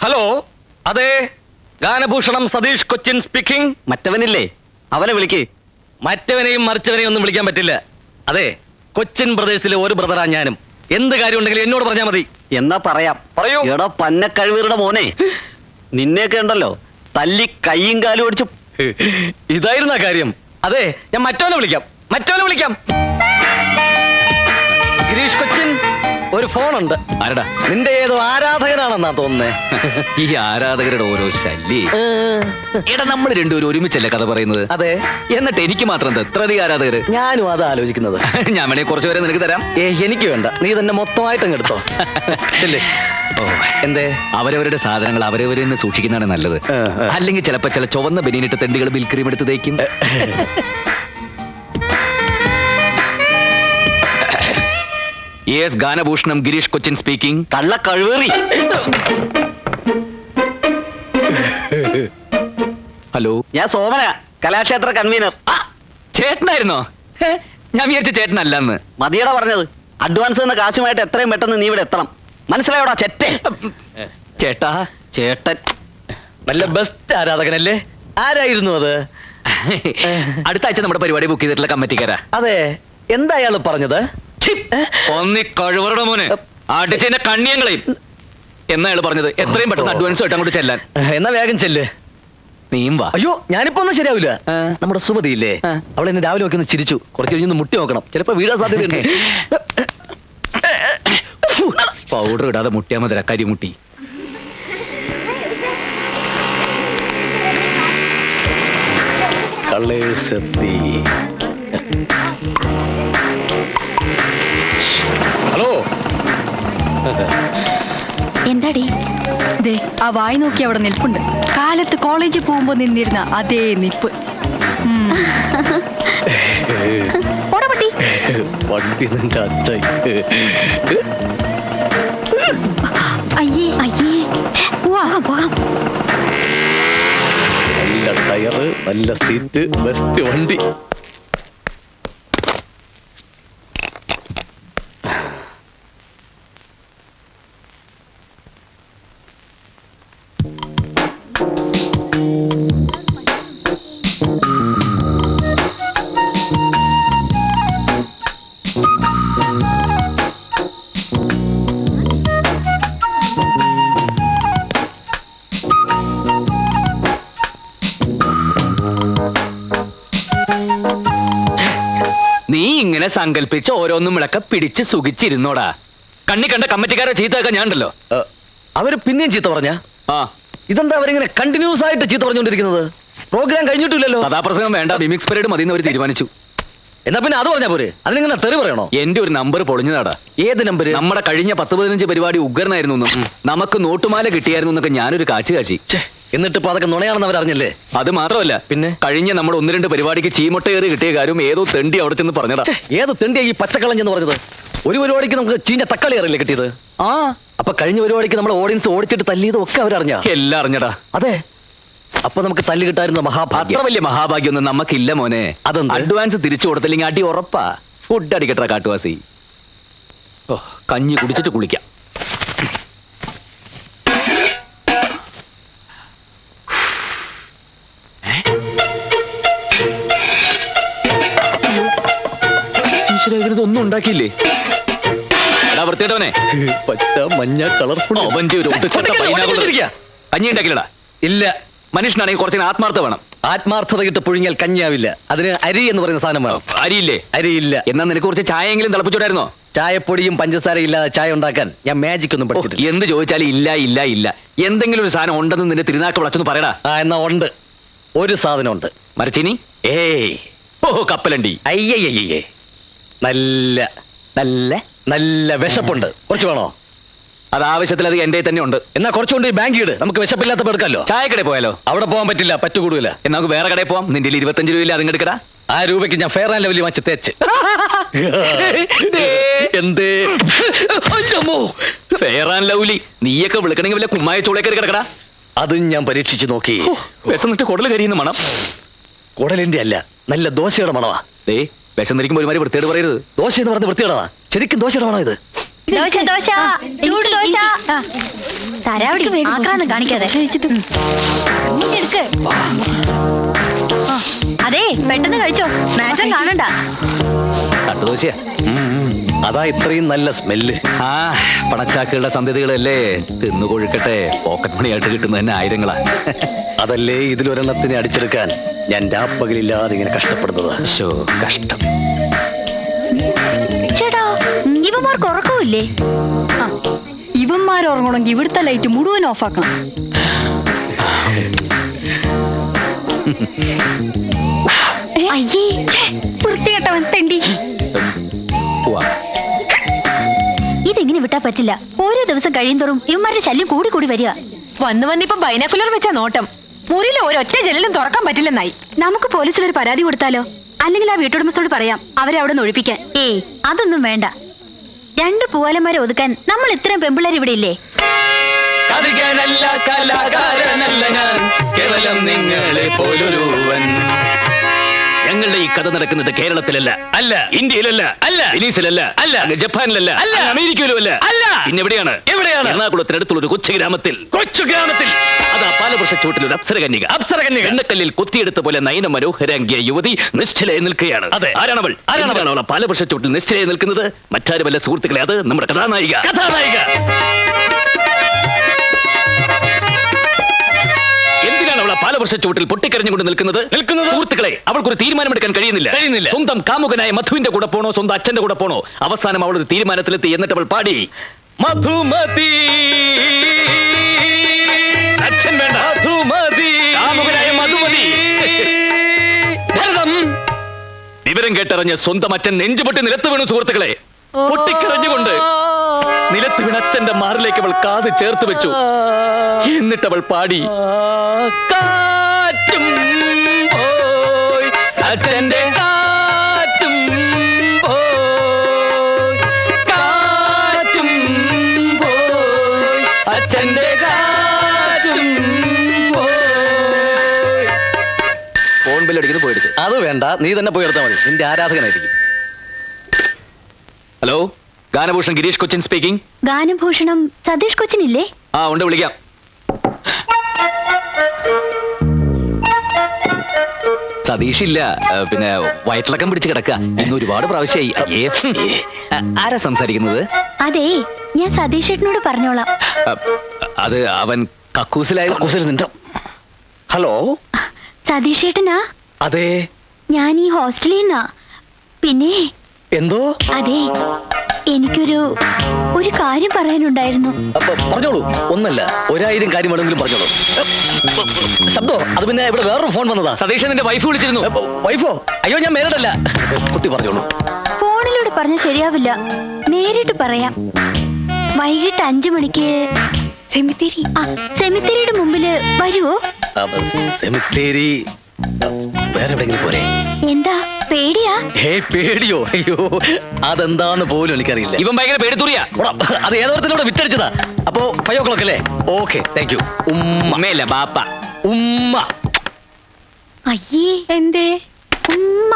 Hello, അതെ, ഗാനഭൂഷണം Satheesh Cochin speaking. മറ്റവനില്ലേ, അവനെ വിളിക്ക്. മറ്റവനെയും മറിച്ചവനെയും ഒന്നും വിളിക്കാൻ പറ്റില്ല. അതെ, കൊച്ചിൻ ബ്രദേഴ്സിലെ ഒരു ബ്രദറാ ഞാനും. എന്ത് കാര്യം ഉണ്ടെങ്കിലും എന്നോട് പറഞ്ഞാൽ മതി. എന്നാ പറയാം. പറയൂ. എടാ പന്നക്കഴിവീറുടെ മോനെ, നിന്നെയൊക്കെ ഉണ്ടല്ലോ തല്ലി കയ്യും കാലും ഓടിച്ചു. ഇതായിരുന്ന കാര്യം. അതെ, ഞാൻ മറ്റവനെ വിളിക്കാം. ഗിരീഷ് കൊച്ചിൻ, ഒരു ഫോണുണ്ട്. ആരടാ? നിന്റെ ഏതോ ആരാധകനാണെന്നാ തോന്നുന്നേ. ഈ ആരാധകരുടെ ഓരോ ശല്യേ. എടാ, നമ്മൾ രണ്ടുപേരും ഒരുമിച്ചല്ലേ കഥ പറയുന്നത്? അതെ. എന്നിട്ട് എനിക്ക് മാത്രം എന്താ ഇത്ര അധികം ആരാധകര്? ഞാനും അത് ആലോചിക്കുന്നത്. ഞാൻ വേണേ കുറച്ചു പേരെ നിനക്ക് തരാം. എനിക്ക് വേണ്ട, നീ തന്നെ മൊത്തമായിട്ടങ്ങ് എടുത്തോ. ഓ, എന്തേ? അവരവരുടെ സാധനങ്ങൾ അവരവരെ തന്നെ സൂക്ഷിക്കുന്നതാണ് നല്ലത്. അല്ലെങ്കിൽ ചിലപ്പോ ചില ചുവന്ന ബനിയനിട്ട് തെണ്ടികൾ ബിൽക്രീം എടുത്ത് തേക്കും. യെസ്, ഗാനഭൂഷണം ഗിരീഷ് കൊച്ചിൻ സ്പീക്കിംഗ്. കള്ള കഴിവേറി. ഹലോ, ഞാൻ സോമന, കലാക്ഷേത്ര കൺവീനർ. ചേട്ടനായിരുന്നോ? ഞാൻ വിചാരിച്ച ചേട്ടനല്ലെന്ന്. മതിയടാ പറഞ്ഞത്. അഡ്വാൻസ് എന്ന കാശുമായിട്ട് എത്രയും പെട്ടെന്ന് നീ ഇവിടെ എത്തണം. മനസ്സിലായോടാ ചെറ്റേ? ചേട്ടാ, ചേട്ടൻ നല്ല ബെസ്റ്റ് ആരാധകനല്ലേ? ആരായിരുന്നു അത്? അടുത്ത ആഴ്ച നമ്മുടെ പരിപാടി ബുക്ക് ചെയ്തിട്ടുള്ള കമ്മിറ്റിക്കാരാ. അതെ, എന്താ അയാള് പറഞ്ഞത്? ഒന്നി കഴിവറുടെ മോനെ അടിച്ചതിന്റെ കണ്ണിയങ്ങളെയും എന്നാ അയാൾ പറഞ്ഞത്. എത്രയും പെട്ടെന്ന് അഡ്വാൻസ് ആയിട്ട് അങ്ങോട്ട് ചെല്ലാൻ. എന്നാ വേഗം ചെല്ല്. നീയും വാ. അയ്യോ, ഞാനിപ്പോ ഒന്നും ശരിയാവില്ല. നമ്മുടെ സുമതി ഇല്ലേ, ആ. അവൾ എന്നെ രാവിലെ ഒക്കെ ഒന്ന് ചിരിച്ചു. കുറച്ച് കഴിഞ്ഞൊന്ന് മുട്ടി നോക്കണം, ചിലപ്പോ വീഴാൻ സാധ്യതയുണ്ട്. പൗഡർ ഇടാതെ മുട്ടിയാ മതി, കരിമുട്ടി. ഹലോ, എന്താടി? ദേ, ആ വായി നോക്കി അവിടെ നിൽപ്പുണ്ട്. കാലത്ത് കോളേജിൽ പോകുമ്പോ നിന്നിരുന്ന അതേ നിപ്പ്. പോടപട്ടി. വണ്ടി നിന്റെ അച്ഛൻ. അയ്യേ അയ്യേ, പോകാം. നല്ല ടയറ്, നല്ല സീറ്റ്, ബെസ്റ്റ് വണ്ടി. നീ ഇങ്ങനെ സങ്കല്പിച്ച് ഓരോന്നും വിളക്ക പിടിച്ച് സുഖിച്ചിരുന്നോടാ. കണ്ണി കണ്ട കമ്മിറ്റിക്കാരെ ചീത്തയൊക്കെ ഞാൻ ഉണ്ടല്ലോ. അവര് പിന്നെയും ചീത്ത പറഞ്ഞ? ആ, ഇതെന്താ അവരിങ്ങനെ കണ്ടിന്യൂസ് ആയിട്ട് ചീത്ത പറഞ്ഞുകൊണ്ടിരിക്കുന്നത്? പ്രോഗ്രാം കഴിഞ്ഞിട്ടില്ലല്ലോ. കഥാപ്രസംഗം വേണ്ട, മിമിക്സ് പരേഡ് മതി എന്ന് അവർ തീരുമാനിച്ചു. എന്നാ പിന്നെ അത് പറഞ്ഞാ പോരെ? അതിനിങ്ങനെ തെറി പറയണോ? എന്റെ ഒരു നമ്പർ പൊളിഞ്ഞതാടാ. ഏത് നമ്പര്? നമ്മുടെ കഴിഞ്ഞ 10-15 പരിപാടി ഉഗ്രനായിരുന്നു എന്നും നമുക്ക് നോട്ടുമാല കിട്ടിയായിരുന്നു എന്നൊക്കെ ഞാനൊരു കാച്ചി. എന്നിട്ട് ഇപ്പൊ അതൊക്കെ നുണയാണെന്ന് അവരറിഞ്ഞല്ലേ? അത് മാത്രമല്ല, പിന്നെ കഴിഞ്ഞ നമ്മുടെ 1-2 പരിപാടിക്ക് ചീമൊട്ട കയറി കിട്ടിയ കാര്യം ഏതോ തെണ്ടി അവിടെ ചെന്ന് പറഞ്ഞതാ. ഏത് തെണ്ടിയാ ഈ പച്ചക്കളഞ്ഞെന്ന് പറഞ്ഞത്? ഒരു പരിപാടിക്ക് നമുക്ക് ചീഞ്ഞ തക്കാളി അറിയില്ലേ കിട്ടിയത്? ആ, അപ്പൊ കഴിഞ്ഞ പരിപാടിക്ക് നമ്മൾ ഓഡിയൻസ് ഓടിച്ചിട്ട് തല്ലിയതും ഒക്കെ അവരറിഞ്ഞ? എല്ലാം അറിഞ്ഞടാ. അതെ, അപ്പൊ നമുക്ക് തല്ലി കിട്ടായിരുന്ന അത്ര മഹാഭാഗ്യം. വലിയ മഹാഭാഗ്യൊന്നും നമുക്കില്ല മോനെ. അതെന്ത്? അഡ്വാൻസ് തിരിച്ചു കൊടുത്തില്ലെങ്കിൽ അടി ഉറപ്പാ. ഫുഡ് അടിക്കട്ടെ കാട്ടുവാസി. ഓ, കഞ്ഞി കുടിച്ചിട്ട് കുളിക്കാം. ഒന്നും ഉണ്ടാക്കിയില്ലേ? എടാ വൃത്തിയിട്ടവനെ, പച്ച മഞ്ഞ കളർഫുൾ കഞ്ഞി ഉണ്ടാക്കില്ലടാ. ഇല്ല. മനുഷ്യനാണെങ്കിൽ കുറച്ച് ആത്മാർത്ഥ വേണം. ആത്മാർത്ഥത കിട്ട് പുഴുങ്ങിയാൽ കഞ്ഞിയാവില്ല. അതിന് അരി എന്ന് പറയുന്ന സാധനം വേണം. അരിയില്ലേ? അരിയില്ല. എന്നാ നിനക്ക് കുറച്ച് ചായയെങ്കിലും തിളപ്പിച്ചോടായിരുന്നോ? ചായപ്പൊടിയും പഞ്ചസാരയും ഇല്ലാതെ ചായ ഉണ്ടാക്കാൻ ഞാൻ മാജിക് ഒന്നും പഠിച്ചിട്ടില്ല. എന്ത് ചോദിച്ചാലും ഇല്ല. എന്തെങ്കിലും ഒരു സാധനം ഉണ്ടെന്ന് നിന്റെ തിരുനാക്ക് വിളച്ചൊന്ന് പറയടാ. എന്നാ ഉണ്ട്, ഒരു സാധനം ഉണ്ട്. മരച്ചിനി? ഏയ്, ഓ, കപ്പലണ്ടി. അയ്യയ്യേ, നല്ല നല്ല നല്ല വിശപ്പുണ്ട്. കുറച്ച് വേണോ? അത് ആവശ്യത്തിൽ അത് എന്റെ തന്നെ ഉണ്ട്. എന്നാ കുറച്ചുകൊണ്ട് ഈ ബാങ്ക് ഇട്, നമുക്ക് വിശപ്പില്ലാത്തപ്പോ എടുക്കാമല്ലോ. ചായക്കടയിൽ പോയാലോ? അവിടെ പോകാൻ പറ്റില്ല, പറ്റുകൂടില്ല. എന്നാ നമുക്ക് വേറെ കടയിൽ പോവാം. നിന്റെ 25 രൂപയില്ല, അതും എടുക്കടാ. ആ രൂപയ്ക്ക് ഞാൻ ഫെയർ ആൻഡ് ലവ്ലി വാങ്ങിച്ച് തേച്ച്. എന്തേ? ഫെയർ ആൻഡ് ലവ്ലി നീയൊക്കെ വിളിക്കണമെങ്കിൽ വല്ല കുമ്മായ ചോളേക്കറി കിടക്കടാ. അതും ഞാൻ പരീക്ഷിച്ചു നോക്കി. വിശന്നിട്ട് കുടല് കരിയുന്ന മണം. കുടലിന്റെ അല്ല, നല്ല ദോശയുടെ മണമാ. വിശന്നിരിക്കുമ്പോ ഒരുമാതിരി വൃത്തിയോട് പറയരുത്. ദോശ എന്ന് പറഞ്ഞ വൃത്തിയോടാ? ശരിക്കും ദോശയുടെ മണം ഇത്. ദോശ ദോശ ചൂട് ദോശ തരാവടി ആക്രാന്തം കാണിക്കാതെ എടുക്ക്. അതെ പെട്ടെന്ന് കഴിച്ചോ, മാറ്റം കാണണ്ട. തട്ടുദോശയാ അതാ ഇത്രയും നല്ല സ്മെല്ല്. ആ പണച്ചാക്കുകളുടെ സന്ധ്യതകളല്ലേ, തിന്നു കൊഴുക്കട്ടെ. പോക്കറ്റ് മണിയായിട്ട് കിട്ടുന്ന തന്നെ ആയിരങ്ങളാ. അതല്ലേ ഇതിലൊരെണ്ണത്തിനെ അടിച്ചെടുക്കാൻ ഞാൻ രാപ്പകലില്ലാതെ ഇങ്ങനെ കഷ്ടപ്പെടുന്നത്. ശോ, കഷ്ടം. ചേട്ടാ ഇവന്മാർക്ക് ഉറക്കമില്ലേ? ഇവന്മാർ ഉറങ്ങണമെങ്കിൽ ഇവിടുത്തെ ലൈറ്റ് മുഴുവൻ ഓഫാക്കണം. അയ്യേ വൃത്തികെട്ടവൻ തെണ്ടി. പോവാ. ഇതിങ്ങനെ വിട്ടാ പറ്റില്ല. ഓരോ ദിവസം കഴിയുന്തോറും ഇവന്മാരുടെ ശല്യം കൂടി കൂടി വരിക. വന്ന് വന്നിപ്പം ബൈനാക്കുലർ വെച്ചാ നോട്ടം. മുറിയിൽ ഒരൊറ്റ ജനലും തുറക്കാൻ പറ്റില്ലെന്നായി. നമുക്ക് പോലീസിൽ ഒരു പരാതി കൊടുത്താലോ? അല്ലെങ്കിൽ ആ വീട്ടുടമസ്ഥോട് പറയാം അവരെ അവിടെ നിന്ന് ഒഴിപ്പിക്കാൻ. ഏയ് അതൊന്നും വേണ്ട. 2 പൂവാലന്മാരെ ഒതുക്കാൻ നമ്മൾ ഇത്രയും പെമ്പിള്ളേർ ഇവിടെ ഇല്ലേ? കവികനല്ല കലാകാരനല്ല ഞാൻ, കേവലം നിങ്ങളെ പോലൊരുവൻ. ഞങ്ങളുടെ ഈ കഥ നടക്കുന്നത് കേരളത്തിലല്ല, അല്ല ഇന്ത്യയിലല്ല, അല്ല ഫിലീസിലല്ല, അല്ല ജപ്പാനിലല്ല, അല്ല അമേരിക്കയിലും അല്ല, അല്ല പിന്നെ എവിടെയാണ്? എറണാകുളത്തിനടുത്തുള്ള ഒരു കൊച്ചു ഗ്രാമത്തിൽ. അതാ പാലവൃക്ഷച്ചൂട്ടിൽ ഒരു അപ്സരകന്യക. എണ്ണക്കല്ലിൽ കൊത്തിയെടുത്ത പോലെ നയന മനോഹരാംഗിയ യുവതി നിശ്ചലയായി നിൽക്കുകയാണ്. അതെ, ആരാണവൾ? അവൾ പാലവൃക്ഷച്ചൂട്ടിൽ നിശ്ചലയായി നിൽക്കുന്നത്? മറ്റാരുമല്ല സുഹൃത്തുക്കളെ, അത് നമ്മുടെ കഥാനായിക. എന്തിനാണ് അവൾ പാലവൃക്ഷച്ചൂട്ടിൽ പൊട്ടിക്കരഞ്ഞുകൊണ്ട് നിൽക്കുന്നത്? സുഹൃത്തുക്കളെ, അവൾക്കൊരു തീരുമാനമെടുക്കാൻ കഴിയുന്നില്ല. സ്വന്തം കാമുകനായ മധുവിന്റെ കൂടെ പോണോ സ്വന്തം അച്ഛന്റെ കൂടെ പോണോ? അവസാനം അവൾ ഒരു തീരുമാനത്തിലെത്തി. എന്നിട്ട് അവൾ പാടി, മധുമതി അച്ഛൻ വേണ്ട, മധുമതി കാമുകനായ മധുമതി. വിവരം കേട്ടറിഞ്ഞ് സ്വന്തം അച്ഛൻ നെഞ്ചുപൊട്ടി നിലത്ത് വീണു. സുഹൃത്തുക്കളെ, പൊട്ടിക്കരഞ്ഞുകൊണ്ട് നിലത്ത് വീണ അച്ഛന്റെ മാറിലേക്ക് അവൾ കാത് ചേർത്ത് വെച്ചു. എന്നിട്ട് അവൾ പാടി, കാറ്റും പോയി അച്ഛന്റെ കാറ്റും പോയി, കാറ്റും പോയി അച്ഛന്റെ കാറ്റും പോയി. ഫോൺ ബില്ലടിക്കുന്നത് പോയെടുത്ത്. അത് വേണ്ട, നീ തന്നെ പോയി എടുത്താൽ മതി. നിന്റെ ആരാധകനായിരിക്കും. Hello, ഗാനഭൂഷൺ Girish Cochin speaking. ഗാനഭൂഷണം സതീഷ് കൊച്ചിനില്ലേ? ആ ഉണ്ട്, വിളിക്കാം. സതീഷ് ഇല്ല, പിന്നെ വയറ്റിളക്കം പിടിച്ച് കിടക്കുക. ഇന്ന് ഒരുപാട് പ്രാവശ്യമായി. ആരാ സംസാരിക്കുന്നത്? അതെ, ഞാൻ സതീഷ് ചേട്ടനോട് പറഞ്ഞോളാം. അത് അവൻ കക്കൂസിലായി. നിന്റെ ഹലോ, സതീഷ് ചേട്ടനാ? അതെ. ഞാൻ ഈ ഹോസ്റ്റലിൽ നിന്നാ. പിന്നെ എന്തോ? അതെ, ഒരു കാര്യം പറയാനുണ്ടായിരുന്നു. പറഞ്ഞോളൂ. ഒന്നല്ല, 1000 കാര്യം വേണമെങ്കിലും പറഞ്ഞോളൂ. ശബ്ദോ, അത് പിന്നെ ഇവിടെ വേറൊരു ഫോൺ വന്നതാ. സതീഷ് നിന്റെ വൈഫ് വിളിച്ചിരുന്നു. വൈഫോ? അയ്യോ, ഞാൻ മേലടല്ല. കുട്ടി പറഞ്ഞോളൂ. ഫോണിലൂടെ പറഞ്ഞ ശരിയാവില്ല, നേരിട്ട് പറയാം. വൈകിട്ട് 5 മണിക്ക് സെമിത്തേരിയുടെ മുമ്പില് വരുവോ? സെമിത്തേരി വേറെ എവിടെയെങ്കിലും പോരെ? എന്താ പേടിയാ? പേടിയോ? അയ്യോ, അതെന്താന്ന് പോലും എനിക്കറിയില്ല. ഇവൻ ഭയങ്കര പേടിത്തൂറിയാ. അത് ഏതോരത്തിലൂടെ വിറ്റടിച്ചതാ. അപ്പോ 5 o'clock അല്ലേ? Okay, thank you. ഉമ്മയല്ല, ബാപ്പ. ഉമ്മ. അയ്യേ, എന്തേ? ഉമ്മ.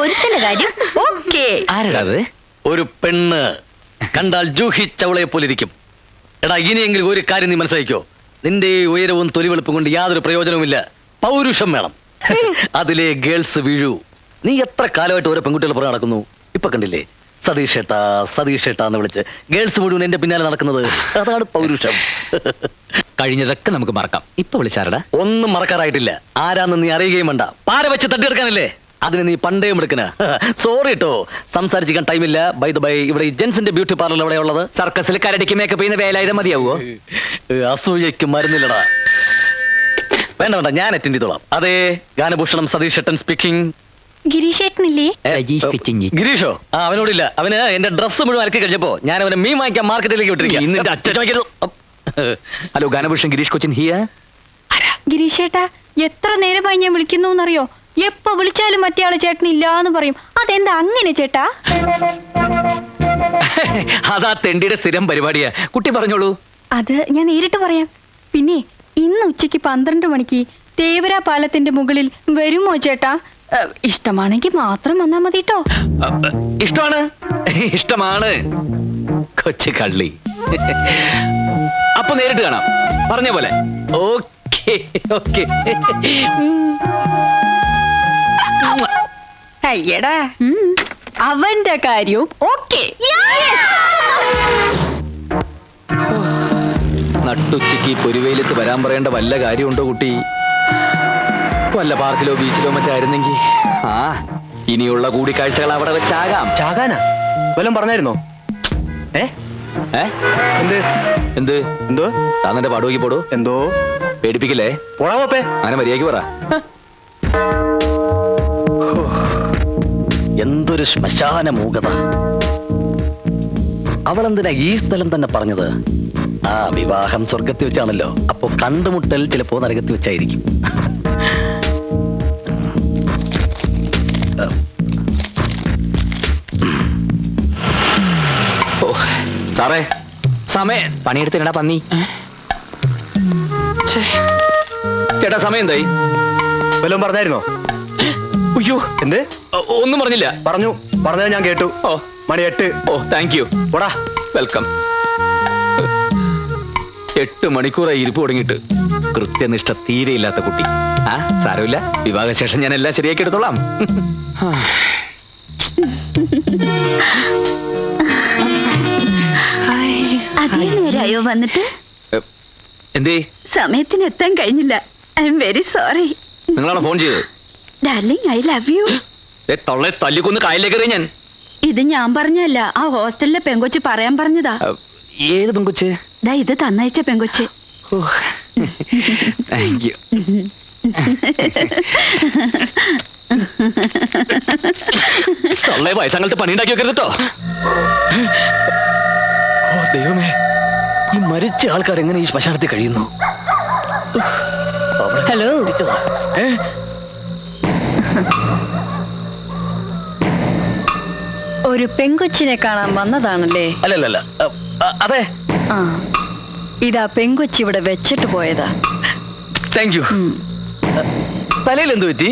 ഒരുത്തന്റെ കാര്യം ഓക്കേ. ആരാ അത്? ഒരു പെണ്ണ് കണ്ടാൽ ജൂഹി ചൗളയെ പോലെ ഇരിക്കും. എടാ, ഇനിയെങ്കിലും ഒരു കാര്യം നീ മനസ്സിലാക്കിക്കോ. നിന്റെ ഉയരവും തൊലിവെളുപ്പും കൊണ്ട് യാതൊരു പ്രയോജനവുമില്ല. പൗരുഷം വേണം. അതിലെ ഗേൾസ് വീഴൂ. നീ എത്ര കാലമായിട്ട് ഓരോ പെൺകുട്ടികൾ പുറകെ നടക്കുന്നു. ഇപ്പൊ കണ്ടില്ലേ, സതീഷ് ഏട്ടാ സതീഷ് ഏട്ടാ എന്ന് വിളിച്ച് ഗേൾസ് മുഴുവൻ എന്റെ പിന്നാലെ നടക്കുന്നത്. അതാണ് പൗരുഷം. കഴിഞ്ഞതൊക്കെ നമുക്ക് മറക്കാം. ഇപ്പൊ വിളിച്ചാരടാ? ഒന്നും മറക്കാറായിട്ടില്ല. ആരാന്ന് നീ അറിയുകയും വേണ്ട. പാര വെച്ച് തട്ടിയെടുക്കാനല്ലേ? അതിന് നീ പണ്ടേ എടുക്കണ. സോറി കേട്ടോ, സംസാരിച്ചിരിക്കാൻ ടൈമില്ല. ബൈ ദ ബൈ, ഇവിടെ ഈ ജെൻസിന്റെ ബ്യൂട്ടി പാർലർ എവിടെ ഉള്ളത്? സർക്കസിൽ കരടിക്ക് മേക്കപ്പ് ചെയ്യുന്ന വേലായുധം മതിയാവോ? അസൂയക്ക് മരുന്നില്ലടാ. വേണ്ട വേണ്ട, ഞാൻ അറ്റൻഡ് ചെയ്തോളാം. അതെ, ഗാനഭൂഷണം സതീഷ് ഏട്ടൻ സ്പീക്കിംഗ്. ഗിരീഷ് ചേട്ടനില്ലേ? ഗിരീഷോ? ആ, അവനോടില്ല. അവന് എന്റെ ഡ്രസ്സ് മുഴുവൻ അലക്കി കഴിഞ്ഞപ്പോ ഞാൻ അവനെ മീൻ വാങ്ങിക്കാൻ മാർക്കറ്റിലേക്ക് വിട്ടിരിക്കുക. ഹലോ, ഗാനഭൂഷൺ ഗിരീഷ് കൊച്ചിൻ ഹിയ. ഗിരീഷ് ചേട്ടാ, എത്ര നേരമായി ഞാൻ വിളിക്കുന്നു എന്നറിയോ? എപ്പോ വിളിച്ചാലും മറ്റേ ആള് ചേട്ടൻ ഇല്ലാന്ന് പറയും. അതെന്താ അങ്ങനെ ചേട്ടാ? അതാ തെണ്ടിയുടെ സ്ഥിരം പരിപാടിയാ. കുട്ടി പറഞ്ഞോളൂ. അത് ഞാൻ നേരിട്ട് പറയാം. പിന്നെ ഇന്ന് ഉച്ചയ്ക്ക് 12 മണിക്ക് തേവര പാലത്തിന്റെ മുകളിൽ വരുമോ ചേട്ടാ? ഇഷ്ടമാണെങ്കിൽ മാത്രം വന്നാ മതി കേട്ടോ. ഇഷ്ടമാണ്. കൊച്ചു കള്ളി. അപ്പൊ നേരിട്ട് കാണാം, പറഞ്ഞ പോലെ. Okay okay. അയ്യടാ അവന്റെ കാര്യവും ഓക്കെ. നട്ടുച്ചയ്ക്ക് പൊരുവെയിലത്ത് വരാൻ പറയേണ്ട വല്ല കാര്യമുണ്ടോ കുട്ടി? വല്ല പാർക്കിലോ ബീച്ചിലോ മറ്റോ ആയിരുന്നെങ്കിൽ. ആ, ഇനിയുള്ള കൂടിക്കാഴ്ചകൾ അവിടെ വെച്ചാകാം. ചാകാനാ വല്ലതും പറഞ്ഞായിരുന്നോ? ഏ എന്ത് എന്ത് എന്തോ താന്നെ പാടുവയ്ക്ക് പോടൂ. എന്തോ പേടിപ്പിക്കില്ലേ? പോടാവപ്പേ. അങ്ങനെ മര്യാദയ്ക്ക് പറ. എന്തൊരു ശ്മശാന മൂകത. അവളെന്തിനാ ഈ സ്ഥലം തന്നെ പറഞ്ഞത്? ആ, വിവാഹം സ്വർഗത്തിൽ വെച്ചാണല്ലോ. അപ്പൊ കണ്ടുമുട്ടൽ ചിലപ്പോ നരകത്തിൽ വെച്ചായിരിക്കും. ഓ സാറേ, സമയം പണിയെടുത്തിടാ പന്നി. ചേട്ടാ സമയം എന്തായി? വല്ലതും പറഞ്ഞായിരുന്നോ? അയ്യോ, എന്ത്? ഒന്നും പറഞ്ഞില്ല. പറഞ്ഞത് ഞാൻ കേട്ടു. ഓ, മണി 8. ഓ താങ്ക് യു. പോടാ. വെൽക്കം. 8 മണിക്കൂറായി ഇരിപ്പ് തുടങ്ങിയിട്ട്. കൃത്യനിഷ്ഠ തീരെയില്ലാത്ത കുട്ടി. ആ, സാരമില്ല, വിവാഹശേഷം ഞാൻ എല്ലാം ശരിയാക്കി എടുത്തോളാം. അതേ നേരായോ വന്നിട്ട്? എന്തേ? സമയത്തിന് എത്താൻ കഴിഞ്ഞില്ല. I am very sorry. നിങ്ങളാണോ ഫോൺ ചെയ്തത്? Darling, I love you. തൊള്ളെ തല്ലിക്കൊന്ന് കായലിലേക്ക് എറിയ ഞാൻ. ഇത് ഞാൻ പറഞ്ഞല്ല, ആ ഹോസ്റ്റലിലെ പെങ്കൊച്ച് പറയാൻ പറഞ്ഞതാ. ഏത് പെങ്കൊച്ച്? ദാ ഇത് തന്നയച്ച പെങ്കൊച്ച്. Thank you. തൊള്ളെ വയസ്സങ്ങൾക്ക് പണി ഉണ്ടാക്കി വെക്കരുത് കേട്ടോ. ഓ ദൈവമേ, ഈ മരിച്ച ആൾക്കാർ എങ്ങനെ ഈ ശ്മശാനത്തിൽ കഴിയുന്നു? ഹലോ. ഒരു പെങ്കൊച്ചിനെ കാണാൻ വന്നതാണല്ലേ? അല്ലല്ല, അതെ. ആ, ഇതാ പെങ്കൊച്ചി ഇവിടെ വെച്ചിട്ട് പോയതാ. Thank you. തലയിൽ എന്ത് പറ്റി?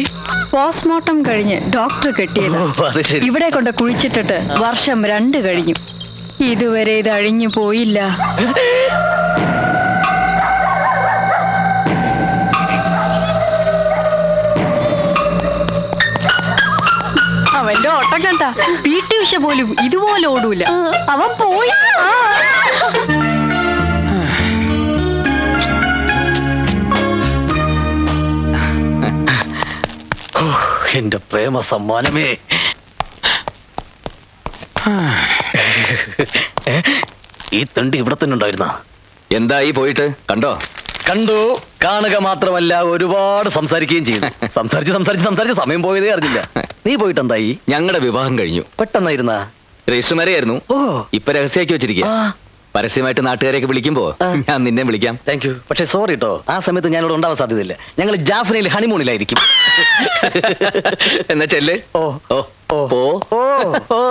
പോസ്റ്റ്മോർട്ടം കഴിഞ്ഞ് ഡോക്ടർ കെട്ടിയതാ. ഓ, അത് ശരി. ഇവിടെ കൊണ്ട് കുഴിച്ചിട്ടിട്ട് വർഷം 2 കഴിഞ്ഞു. ഇതുവരെ ഇത് അഴിഞ്ഞു പോയില്ല. അവന്റെ ഓട്ടം കണ്ട PT ഉഷ പോലും ഇതുപോലെ ഓടൂല. അവൻ പോയി. എന്റെ പ്രേമ സമ്മാനമേ. ഈ തണ്ടി ഇവിടെ തന്നെ ഉണ്ടായിരുന്ന? എന്തായി പോയിട്ട്? കണ്ടോ? കണ്ടു. കാണുക മാത്രമല്ല, ഒരുപാട് സംസാരിക്കുകയും ചെയ്തു. സംസാരിച്ച് സമയം പോയതേ അറിഞ്ഞില്ല. നീ പോയിട്ട് എന്തായി? ഞങ്ങളുടെ വിവാഹം കഴിഞ്ഞു. പെട്ടെന്നായിരുന്നാ? രജിസ്റ്റർ മാരെയായിരുന്നു. ഓ, ഇപ്പൊ രഹസ്യമാക്കി വെച്ചിരിക്കുക. പരസ്യമായിട്ട് നാട്ടുകാരെയൊക്കെ വിളിക്കുമ്പോ ഞാൻ നിന്നെ വിളിക്കാം. Thank you. പക്ഷെ സോറി കേട്ടോ, ആ സമയത്ത് ഞാനിവിടെ ഉണ്ടാവാൻ സാധ്യതയില്ല. ഞങ്ങൾ ജാഫ്നയിൽ ഹണിമൂണിലായിരിക്കും. എന്നാ ചെല്ല്. ഓ ഓ ഓ ഓ ഓ.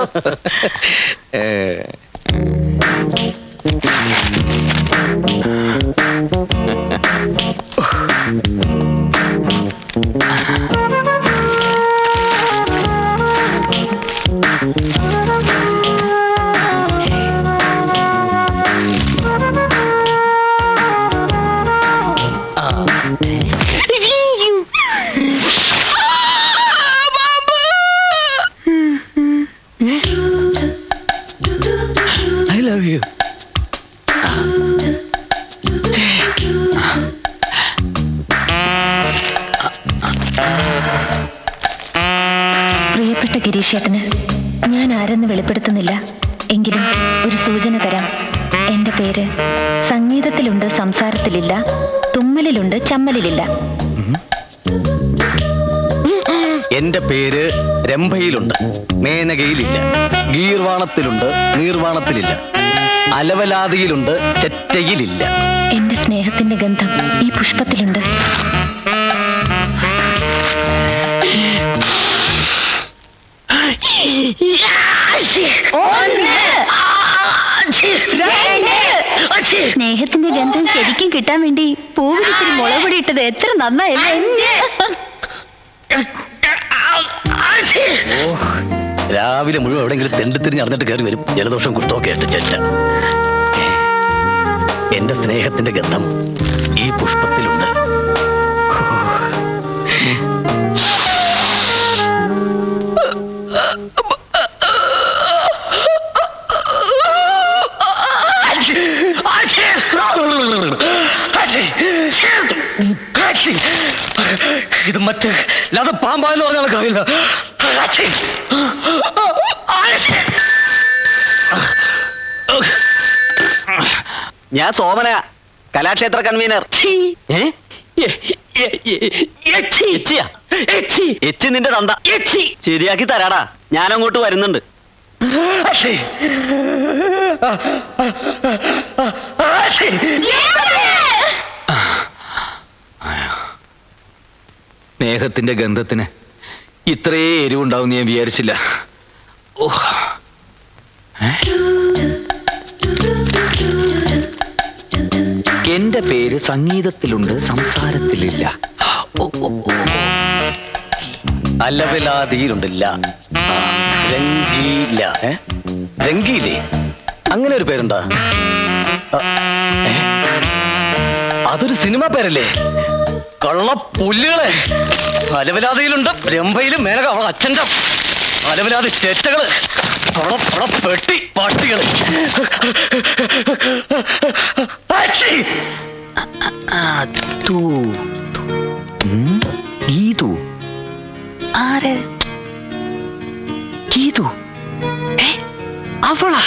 I love you. പ്രിയപ്പെട്ട ഗിരീഷേട്ടന് ഞാൻ ആരെന്ന് വെളിപ്പെടുത്തുന്നില്ല. എങ്കിലും ഒരു സൂചന തരാം. എന്റെ പേര് സംഗീതത്തിലുണ്ട്, സംസാരത്തിലില്ല, തുമ്മലിലുണ്ട്, ചമ്മലിലില്ല. എന്റെ പേര് രംഭയിലുണ്ട്, മേനകയിലില്ല, ഗീർവാണത്തിലുണ്ട്, നീർവാണത്തിലില്ല, അലവലാതിയിലുണ്ട്, ചെറ്റയിലില്ല. എന്റെ സ്നേഹത്തിന്റെ ഗന്ധം ഈ പുഷ്പത്തിലുണ്ട്. സ്നേഹത്തിന്റെ ഗന്ധം ശരിക്കും കിട്ടാൻ വേണ്ടി പൂവിലിത്തിരി മുളക് പൊടി ഇട്ടത് എത്ര നന്നായല്ലേ? രാവിലെ മുഴുവൻ എവിടെയെങ്കിലും തെണ്ടിത്തിരിഞ്ഞ് നടന്നിട്ട് കയറി വരും. ജലദോഷം കുഷ്ടമൊക്കെ ആയിട്ട് ചെറ്റ. എന്റെ സ്നേഹത്തിന്റെ ഗന്ധം ഈ പുഷ്പത്തിലുണ്ട്. ഇത് മറ്റേ അത് പാമ്പാന്ന് പറഞ്ഞാൽ കാര്യമില്ല. ഞാൻ സോമന, കലാക്ഷേത്ര കൺവീനർ. എച്ചി നിന്റെ തന്ത. ശരിയാക്കി തരാടാ, ഞാൻ അങ്ങോട്ട് വരുന്നുണ്ട്. സ്നേഹത്തിന്റെ ഗന്ധത്തിന് ഇത്രേ എരിവുണ്ടാവും ഞാൻ വിചാരിച്ചില്ല. ഓ, എന്റെ പേര് സംഗീതത്തിലുണ്ട്, സംസാരത്തിലില്ല. ഓ, ഓ, ഓ. അലവലാതിയിലുണ്ടില്ല. രംഗീല. രംഗീലേ, അങ്ങനെ ഒരു പേരുണ്ടാ? അതൊരു സിനിമ പേരല്ലേ? കള്ളപ്പുല്ലുകളെ. അലവലാതിയിലുണ്ട്, രംഭയിലും മേനക അവളെ അച്ഛൻ്റെ അലവലാതി ചേറ്റകള്, പെട്ടി പട്ടികള്. ഗീതു ആരെ? ഗീതു അവളാ?